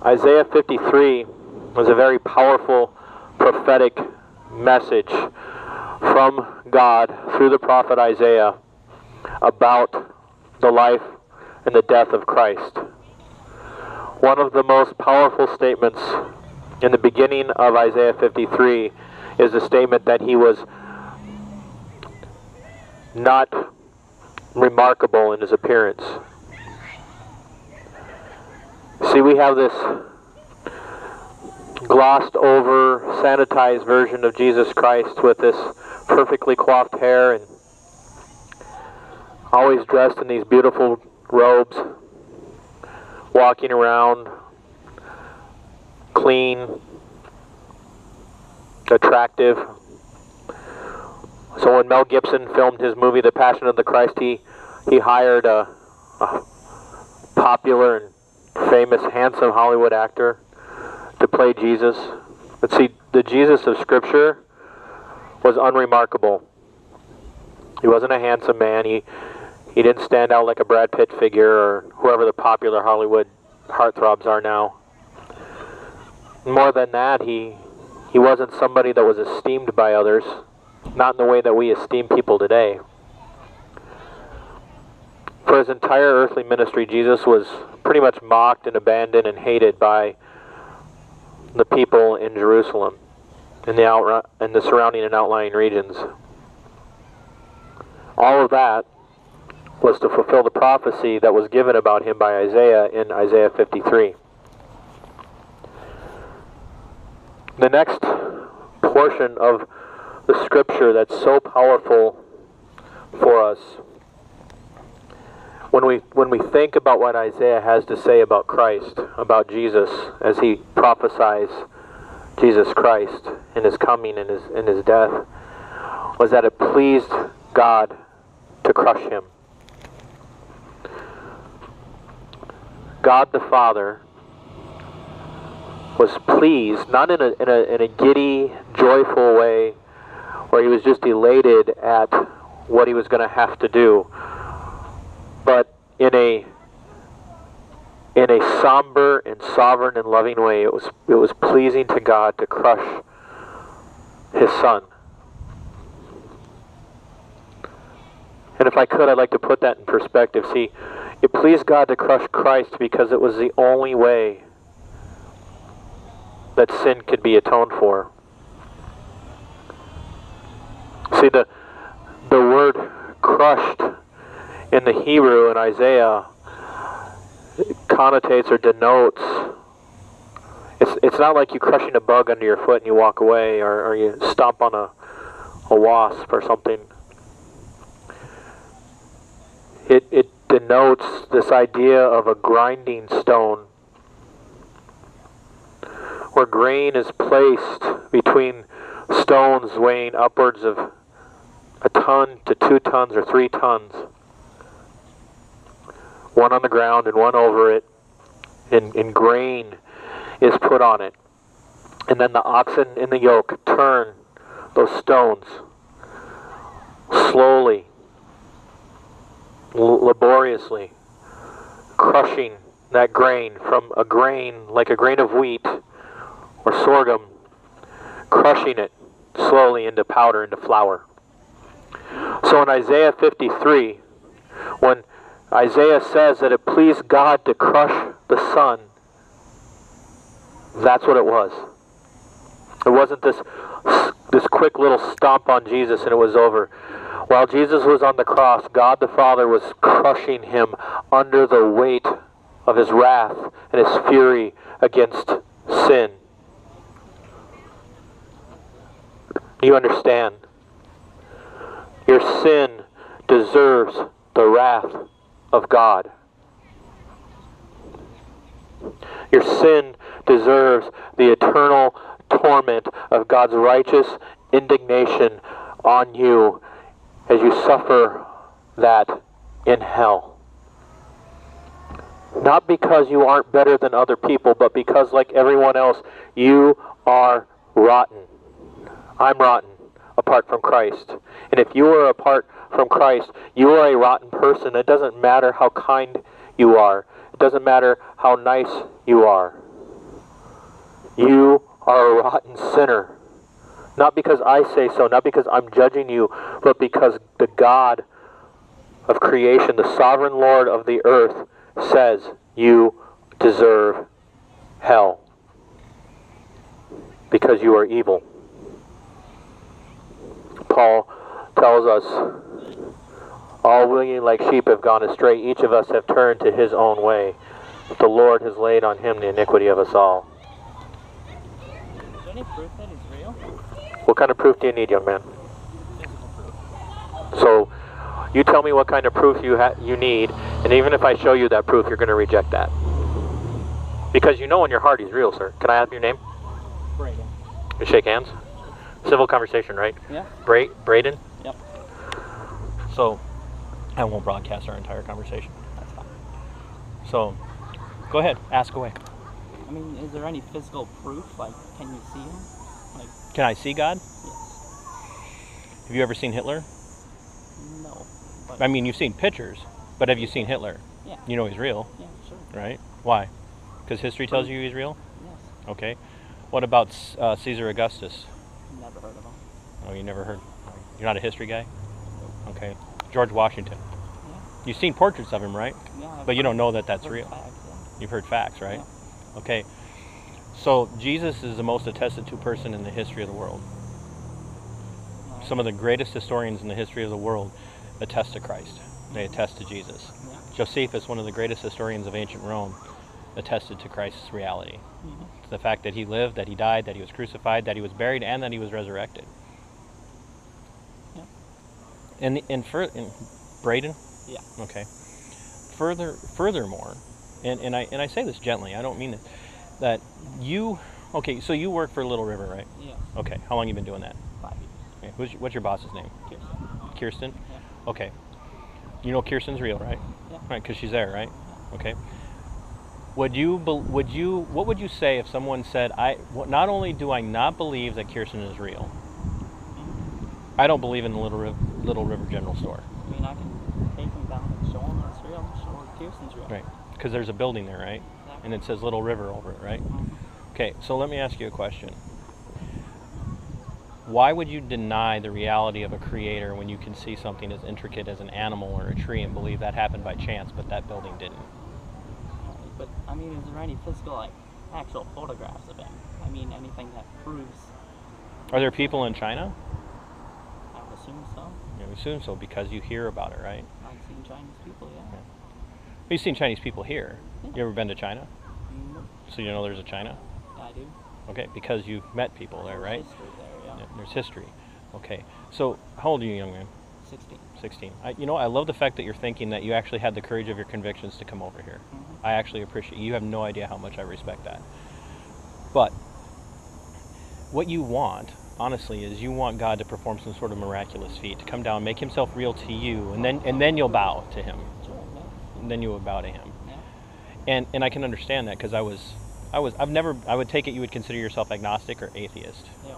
Isaiah 53 was a very powerful prophetic message from God through the prophet Isaiah about the life and the death of Christ. One of the most powerful statements in the beginning of Isaiah 53 is the statement that he was not remarkable in his appearance. See, we have this glossed over, sanitized version of Jesus Christ with this perfectly coiffed hair and always dressed in these beautiful robes, walking around, clean, attractive. So when Mel Gibson filmed his movie The Passion of the Christ, he hired a popular and famous, handsome Hollywood actor to play Jesus. But see, the Jesus of Scripture was unremarkable. He wasn't a handsome man. He didn't stand out like a Brad Pitt figure or whoever the popular Hollywood heartthrobs are now. More than that, he wasn't somebody that was esteemed by others, not in the way that we esteem people today. For his entire earthly ministry, Jesus was pretty much mocked and abandoned and hated by the people in Jerusalem and the surrounding and outlying regions. All of that was to fulfill the prophecy that was given about him by Isaiah in Isaiah 53. The next portion of the scripture that's so powerful for us, when we think about what Isaiah has to say about Christ, about Jesus, as he prophesies Jesus Christ in his coming and his death, was that it pleased God to crush him. God the Father was pleased, not in a giddy, joyful way, where he was just elated at what he was going to have to do, but in a somber and sovereign and loving way. It was pleasing to God to crush his Son. And if I could, I'd like to put that in perspective. See, it pleased God to crush Christ because it was the only way that sin could be atoned for. See, the word crushed in the Hebrew in Isaiah connotates or denotes, it's not like you crushing a bug under your foot and you walk away, or you stomp on a wasp or something. It denotes this idea of a grinding stone, where grain is placed between stones weighing upwards of 1 ton to 2 tons or 3 tons. One on the ground and one over it, and grain is put on it. And then the oxen in the yoke turn those stones slowly, laboriously, crushing that grain from a grain, like a grain of wheat or sorghum, crushing it slowly into powder, into flour. So in Isaiah 53, when Isaiah says that it pleased God to crush the Son, that's what it was. It wasn't this quick little stomp on Jesus and it was over. While Jesus was on the cross, God the Father was crushing him under the weight of his wrath and his fury against sin. Do you understand? Your sin deserves the wrath of God. Your sin deserves the eternal torment of God's righteous indignation on you as you suffer that in hell. Not because you aren't better than other people, but because, like everyone else, you are rotten. I'm rotten apart from Christ. And if you are apart from Christ, you are a rotten person. It doesn't matter how kind you are. It doesn't matter how nice you are. You are a rotten sinner. Not because I say so, not because I'm judging you, but because the God of creation, the sovereign Lord of the earth, says you deserve hell because you are evil. Paul tells us, all we like sheep have gone astray. Each of us have turned to his own way. The Lord has laid on him the iniquity of us all. Is there any proof that he's real? What kind of proof do you need, young man? Physical proof. So, you tell me what kind of proof you need, and even if I show you that proof, you're going to reject that. Because you know in your heart he's real, sir. Can I have your name? Braden. You shake hands? Civil conversation, right? Yeah. Braden? Yep. So, I won't broadcast our entire conversation. That's fine. So, go ahead, ask away. I mean, is there any physical proof? Like, can you see him? Like, Can I see God? yes. Have you ever seen Hitler? No. But I mean, you've seen pictures, but have you seen Hitler? yeah. You know he's real, Yeah, sure. right? Why? Because history tells you he's real? Yes. Okay. What about Caesar Augustus? Never heard of him. Oh, you never heard? You're not a history guy? Okay. George Washington. Yeah. You've seen portraits of him, right? Yeah. I've But you don't know that that's heard real. facts, yeah. You've heard facts, right? Yeah. Okay. So Jesus is the most attested to person in the history of the world. No. Some of the greatest historians in the history of the world attest to Christ. They attest to Jesus. Yeah. Josephus, one of the greatest historians of ancient Rome, attested to Christ's reality. Mm-hmm. The fact that he lived, that he died, that he was crucified, that he was buried, and that he was resurrected. Yeah. And Braden? Yeah. Okay. Furthermore, and I say this gently, I don't mean it, that you, okay, so you work for Little River, right? Yeah. Okay, how long you been doing that? 5 years. Okay. What's your boss's name? Kirsten. Kirsten? Yeah. Okay. You know Kirsten's real, right? Yeah. Right, because she's there, right? Okay. What would you say if someone said, not only do I not believe that Kirsten is real, I don't believe in the Little River General Store. I mean, I can take him down and show him it's real. Show Kirsten's real. Right. Because there's a building there, right? Yeah. And it says Little River over it, right? Mhm. Okay, so let me ask you a question. Why would you deny the reality of a creator when you can see something as intricate as an animal or a tree and believe that happened by chance, but that building didn't? But I mean, is there any physical, like, actual photographs of him? I mean, anything that proves? Are there people in China? I would assume so. Yeah, we assume so because you hear about it, right? I've seen Chinese people, yeah. You've seen Chinese people here. Yeah. You ever been to China? Nope. So you know there's a China? Yeah, I do. Okay, because you've met people there, right? History there, yeah. Yeah, there's history. Okay, so how old are you, young man? 16. 16. I love the fact that you're thinking that you actually had the courage of your convictions to come over here. Mm-hmm. I actually appreciate you. You have no idea how much I respect that. But what you want, honestly, is you want God to perform some sort of miraculous feat, to come down, make himself real to you, and then you'll bow to him. Sure, yeah. And then you will bow to him. Yeah. And I can understand that because I would take it you would consider yourself agnostic or atheist. Yeah.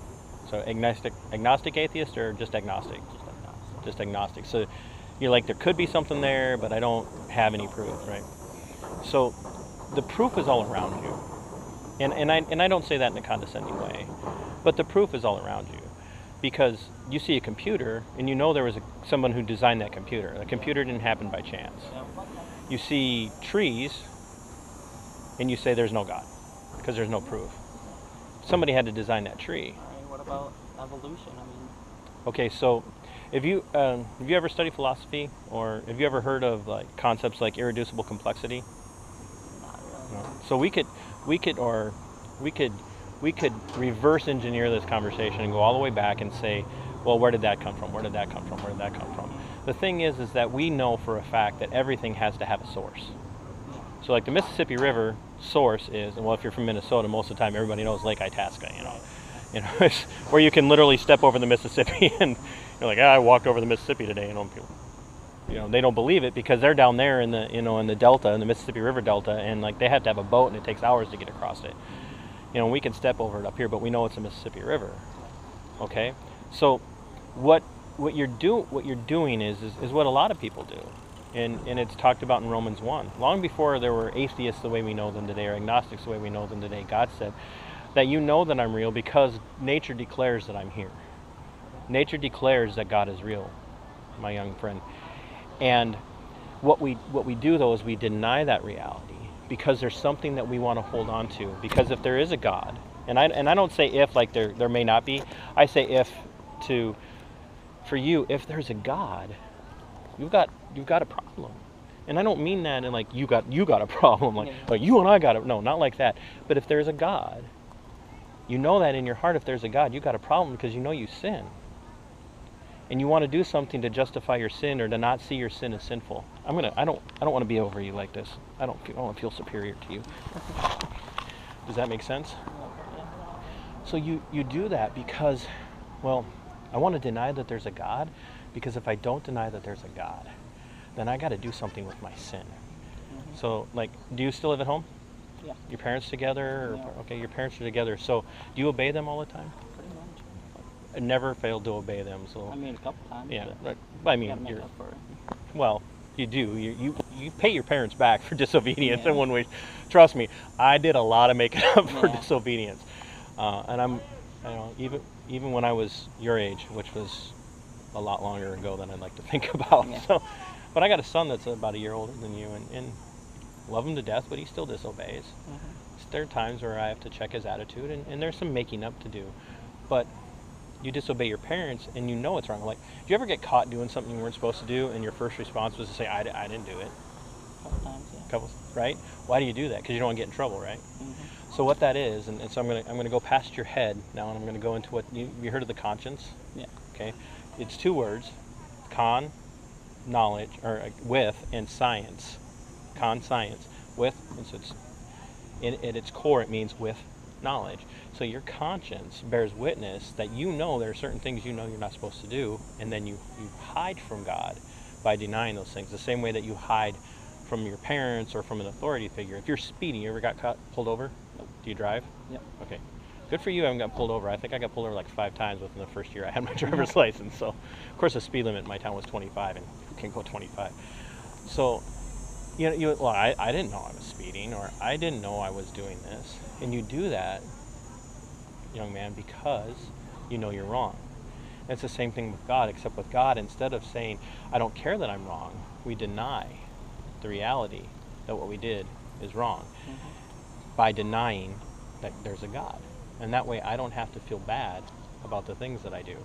So agnostic atheist or just agnostic? Just like that. So. Just agnostic. So you're like, there could be something there, but I don't have any proof, right? So the proof is all around you. And I don't say that in a condescending way, but the proof is all around you. Because you see a computer, and you know there was someone who designed that computer. The computer didn't happen by chance. Yeah. You see trees, and you say there's no God, because there's no proof. Somebody had to design that tree. All right, what about evolution? I mean, Okay, so have you ever studied philosophy, or have you ever heard of like concepts like irreducible complexity? not really. No. So we could reverse engineer this conversation and go all the way back and say, well, where did that come from? Where did that come from? Where did that come from? The thing is that we know for a fact that everything has to have a source. So like the Mississippi River source is, well, if you're from Minnesota, most of the time everybody knows Lake Itasca, you know, it's where you can literally step over the Mississippi and you're like, I walked over the Mississippi today, people, they don't believe it because they're down there in the Delta, in the Mississippi River Delta, and like they have to have a boat and it takes hours to get across it. We can step over it up here, but we know it's the Mississippi River. Okay, so what you're doing is what a lot of people do. And it's talked about in Romans 1. Long before there were atheists the way we know them today, or agnostics the way we know them today, God said, that you know that I'm real because nature declares that I'm here. Nature declares that God is real, my young friend. And what we do though is we deny that reality because there's something that we want to hold on to. Because if there is a God, and I don't say if like there may not be, I say if for you, if there's a God, you've got a problem. And I don't mean that in like you got a problem, like you and I got it. No, not like that. But if there's a God, you know that in your heart, if there's a God, you got a problem because you know you sin. And you want to do something to justify your sin or to not see your sin as sinful. I don't want to be over you like this. I don't want to feel superior to you. Does that make sense? So you do that because, well, I want to deny that there's a God, because if I don't deny that there's a God, then I got to do something with my sin. So, like, do you still live at home? Yeah. Your parents together? No. Okay, your parents are together. So, do you obey them all the time? Pretty much. I never failed to obey them. So. I mean, a couple times. Yeah. But I you mean, gotta make up for it. well, you do. You pay your parents back for disobedience Yeah. in one way. Trust me, I did a lot of making up for Yeah. disobedience, and even when I was your age, which was a lot longer ago than I'd like to think about. Yeah. So, but I got a son that's about a year older than you, and love him to death, but he still disobeys. There are times where I have to check his attitude, and there's some making up to do, but you disobey your parents and you know it's wrong. Like, do you ever get caught doing something you weren't supposed to do and your first response was to say, I didn't do it? A couple times, yeah. Right? Why do you do that? Because you don't want to get in trouble, right? So what that is, and so I'm gonna go past your head now, and I'm gonna go into what you heard of the conscience. Yeah. Okay, it's two words: con, knowledge, or with, and science. Con, science, with, and so it's at its core it means with knowledge. So your conscience bears witness that you know there are certain things you know you're not supposed to do, and then you hide from God by denying those things. The same way that you hide from your parents or from an authority figure. If you're speeding, you ever got pulled over? Nope. Do you drive? Yep. Okay. Good for you. I haven't got pulled over. I think I got pulled over like 5 times within the first year I had my driver's license. So, of course, the speed limit in my town was 25, and you can go 25. So, well, I didn't know I was speeding, or I didn't know I was doing this. And you do that, young man, because you know you're wrong. And it's the same thing with God, except with God, instead of saying, I don't care that I'm wrong, we deny the reality that what we did is wrong by denying that there's a God. And that way I don't have to feel bad about the things that I do.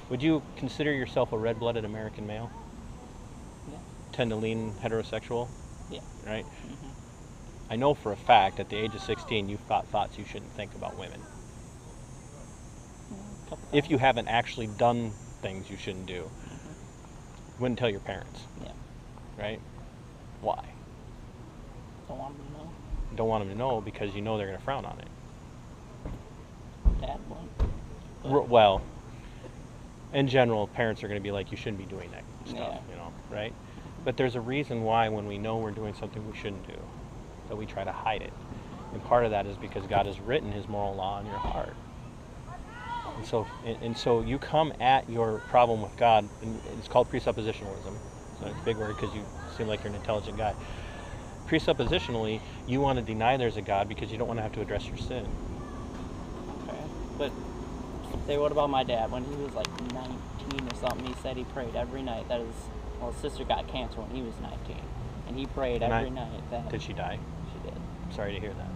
Would you consider yourself a red-blooded American male? Yeah. Tend to lean heterosexual? Yeah. Right? I know for a fact at the age of 16 you've thought thoughts you shouldn't think about women. A couple If times. you haven't actually done things you shouldn't do. You wouldn't tell your parents. Yeah. Right? Why? Don't want them to know. Don't want them to know because you know they're going to frown on it. Dad won't. Well, in general, parents are going to be like, you shouldn't be doing that stuff, Yeah. right? But there's a reason why when we know we're doing something we shouldn't do, that we try to hide it. And part of that is because God has written his moral law in your heart. And so you come at your problem with God, and it's called presuppositionalism. So it's a big word because you seem like you're an intelligent guy. Presuppositionally, you want to deny there's a God because you don't want to have to address your sin. Okay. But say, what about my dad? When he was like 19 or something, he said he prayed every night. That his sister got cancer when he was 19. And he prayed every night. Did she die? She did. Sorry to hear that.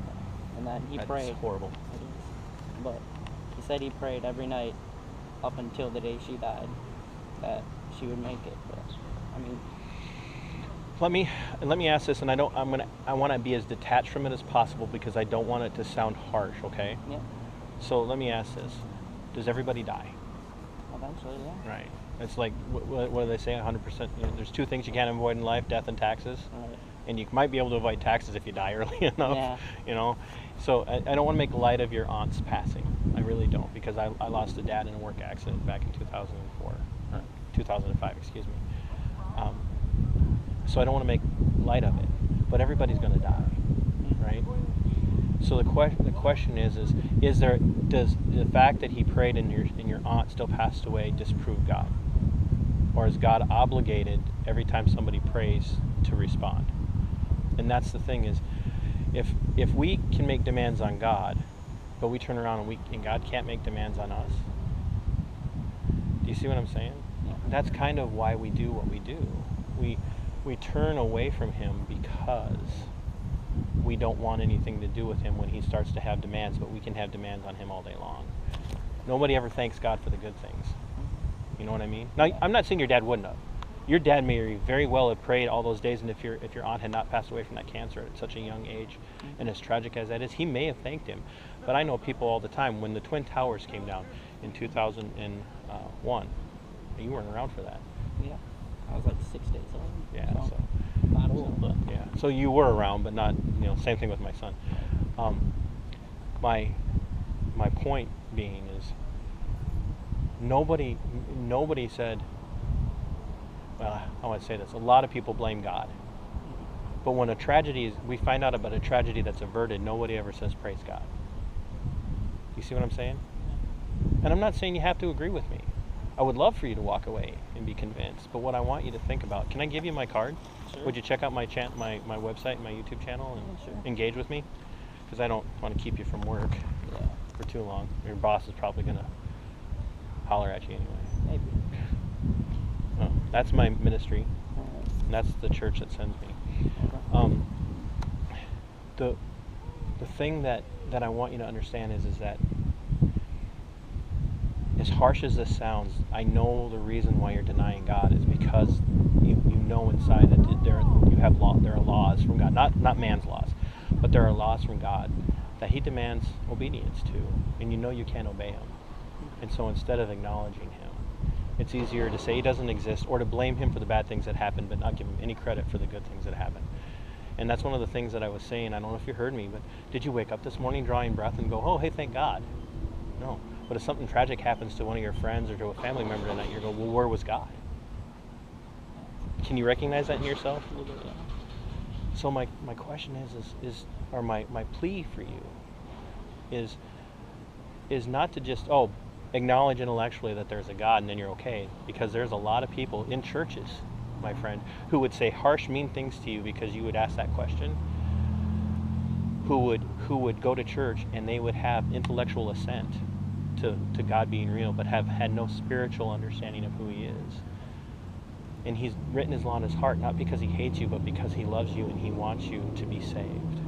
And then he That's prayed. horrible. It is. But he said he prayed every night up until the day she died that she would make it. But I mean, let me ask this, and I want to be as detached from it as possible because I don't want it to sound harsh, okay? yeah, So let me ask this: does everybody die? eventually, yeah. Right. It's like what do they say? 100%. There's 2 things you can't avoid in life: death and taxes. Right. And you might be able to avoid taxes if you die early enough. Yeah. So I don't want to make light of your aunt's passing. I really don't, because I lost a dad in a work accident back in 2004, or 2005, excuse me. So I don't want to make light of it, but everybody's going to die, right? So the question is does the fact that he prayed and your aunt still passed away disprove God, or is God obligated every time somebody prays to respond? And that's the thing is, if we can make demands on God, but we turn around and God can't make demands on us. Do you see what I'm saying? Yeah. That's kind of why we do what we do. We turn away from him because we don't want anything to do with him when he starts to have demands, but we can have demands on him all day long. Nobody ever thanks God for the good things. You know what I mean? Now, I'm not saying your dad wouldn't have. Your dad may very well have prayed all those days, and if your aunt had not passed away from that cancer at such a young age, and as tragic as that is, he may have thanked him. But I know people all the time, when the Twin Towers came down in 2001, you weren't around for that. Yeah. I was like 6 days old. Yeah, so not old, but yeah. So you were around, but not, same thing with my son. My point being is nobody said, well, I want to say this, a lot of people blame God. But when we find out about a tragedy that's averted, nobody ever says praise God. You see what I'm saying? And I'm not saying you have to agree with me. I would love for you to walk away and be convinced, but what I want you to think about, can I give you my card? Sure. Would you check out my website, my YouTube channel, and Sure. engage with me? Because I don't want to keep you from work Yeah. for too long. Your boss is probably going to holler at you anyway. Maybe. Well, that's my ministry, Alright. and that's the church that sends me. Okay. The thing that I want you to understand is that as harsh as this sounds, I know the reason why you're denying God is because you know inside that there are laws from God, not man's laws, but there are laws from God that he demands obedience to, and you know you can't obey him. And so instead of acknowledging him, it's easier to say he doesn't exist or to blame him for the bad things that happened but not give him any credit for the good things that happened. And that's one of the things that I was saying. I don't know if you heard me, but did you wake up this morning drawing breath and go, oh, hey, thank God? No. But if something tragic happens to one of your friends or to a family member tonight, you go, well, where was God? Can you recognize that in yourself? A little bit, yeah. So my question or my plea for you is not to just, acknowledge intellectually that there's a God and then you're okay. Because there's a lot of people in churches, my friend, who would say harsh, mean things to you because you would ask that question, who would go to church and they would have intellectual assent to God being real, but have had no spiritual understanding of who he is. And he's written his law in his heart, not because he hates you, but because he loves you and he wants you to be saved.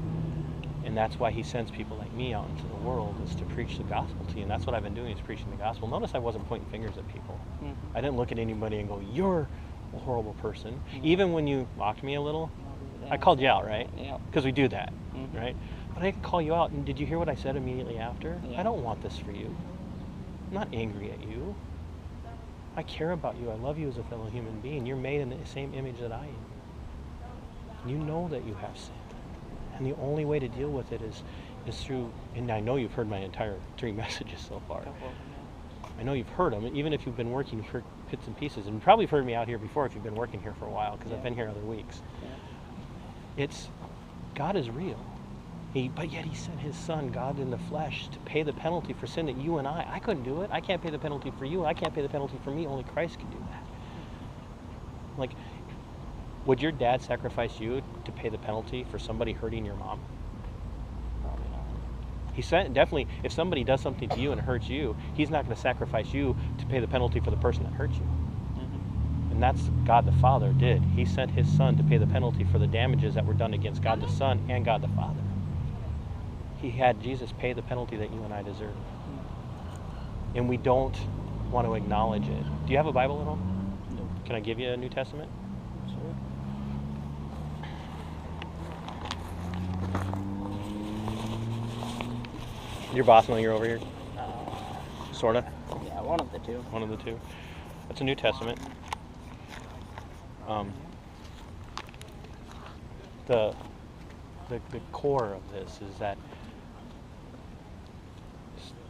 And that's why he sends people like me out into the world, is to preach the gospel to you. And that's what I've been doing, is preaching the gospel. Notice I wasn't pointing fingers at people. Mhm. I didn't look at anybody and go, you're a horrible person. Mhm. Even when you mocked me a little, Yeah. I called you out, right? Yeah. Because we do that, Mhm. right? But I didn't call you out. And did you hear what I said immediately after? Yeah. I don't want this for you. I'm not angry at you. I care about you. I love you as a fellow human being. You're made in the same image that I am. You know that you have sinned. And the only way to deal with it is through, and I know you've heard my entire 3 messages so far. Couple of them, yeah. I know you've heard them. Even if you've been working, you've heard bits and pieces. And you probably heard me out here before if you've been working here for a while, because I've Yeah. been here other weeks. Yeah. It's, God is real. But yet he sent his son, God in the flesh, to pay the penalty for sin that you and I couldn't do it. I can't pay the penalty for you. I can't pay the penalty for me. Only Christ can do that. Like, would your dad sacrifice you to pay the penalty for somebody hurting your mom? Probably not. He said, definitely, if somebody does something to you and hurts you, he's not going to sacrifice you to pay the penalty for the person that hurt you. Mhm. And that's God the Father did. He sent his son to pay the penalty for the damages that were done against God the Son and God the Father. He had Jesus pay the penalty that you and I deserve. And we don't want to acknowledge it. Do you have a Bible at home? No. Can I give you a New Testament? Sure. Your boss know you're over here? Sort of? Yeah, one of the two. One of the two. That's a New Testament. The core of this is that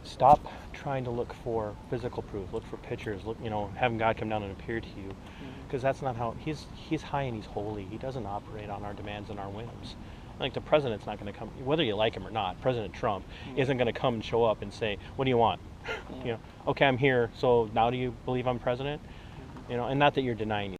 stop trying to look for physical proof, look for pictures, having God come down and appear to you, because that's not how he's high and he's holy. He doesn't operate on our demands and our whims. Like, the president's not going to come, whether you like him or not. President Trump isn't going to come and show up and say, "What do you want?" Yeah. Okay, I'm here. So now do you believe I'm president? And not that you're denying